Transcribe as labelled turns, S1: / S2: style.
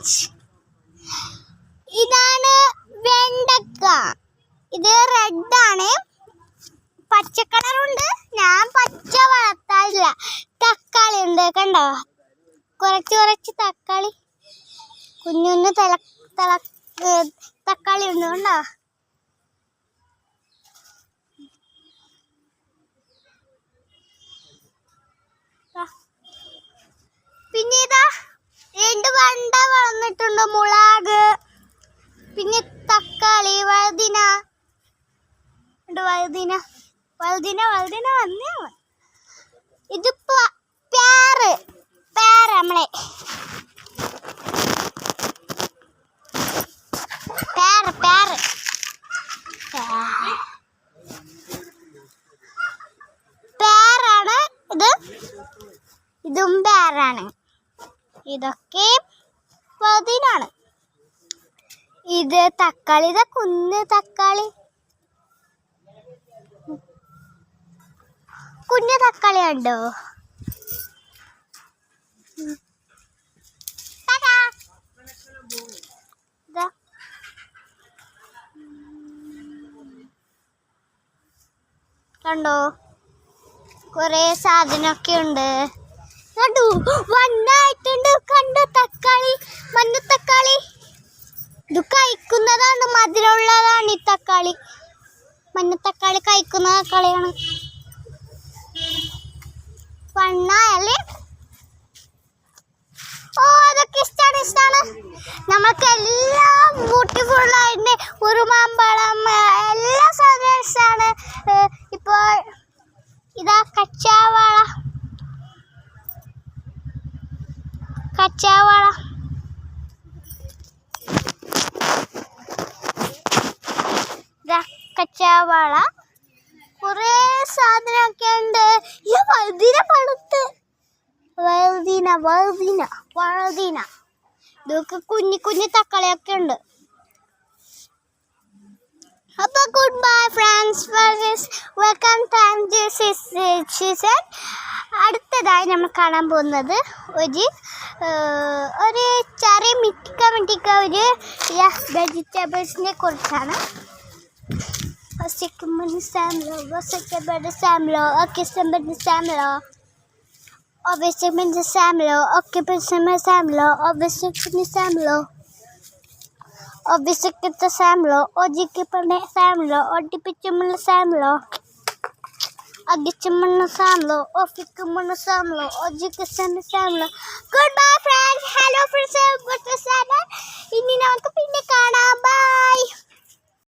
S1: Friends, ഇതാണ് വെണ്ടക്ക. ഇത് റെഡ് ആണ്, പച്ച കളറുണ്ട്. ഞാൻ പച്ച വളർത്താറില്ല. തക്കാളി ഉണ്ട്, കണ്ടോ? കുറച്ച് തക്കാളി, കുഞ്ഞു തക്കാളി ഉണ്ട്, കണ്ടോ? പിന്നെ ഇതാ 2 വെണ്ട വളർന്നിട്ടുണ്ട്, മുളക്, പിന്നെ തക്കാളി, വഴുതിന വന്നേ. ഇത് പേര് നമ്മളെ പേരാണ് ഇത്. ഇതും പേരാണ്. ഇതൊക്കെ വഴുതിനാണ്. ഇത് തക്കാളി, ഇതാ കുഞ്ഞു തക്കാളി ഉണ്ടോ? കണ്ടോ, കൊറേ സാധനമൊക്കെ ഉണ്ട്. കണ്ടു, വണ്ണായിട്ടുണ്ട്. കണ്ടോ തക്കാളി, മഞ്ഞത്തക്കാളി. ഇത് കഴിക്കുന്നതാണ്, മധുരമുള്ളതാണ്. ഈ തക്കാളി, മഞ്ഞത്തക്കാളി കഴിക്കുന്ന തക്കാളിയാണ്. വണ്ണായല്ലേ? ഓ, അതൊക്കെ ഇഷ്ടമാണ്. നമുക്ക് എല്ലാം ബ്യൂട്ടിഫുൾ ആയിട്ട് ഉറുമാമ്പഴം എല്ലാ സാധനവും ഇഷ്ടമാണ്. ഇപ്പോൾ ഇതാ കച്ചാവാള, കച്ചാവാള, കുറേ സാധനമൊക്കെ ഉണ്ട്. ഈ വഴുതിന ഇതൊക്കെ കുഞ്ഞു തക്കാളിയൊക്കെ ഉണ്ട്. അപ്പോൾ good bye friends, welcome time. അടുത്തതായി നമ്മൾ കാണാൻ പോകുന്നത് ഒരു ചെറിയ മിക്ക ഒരു വെജിറ്റബിൾസിനെ കുറിച്ചാണ്. Goodbye.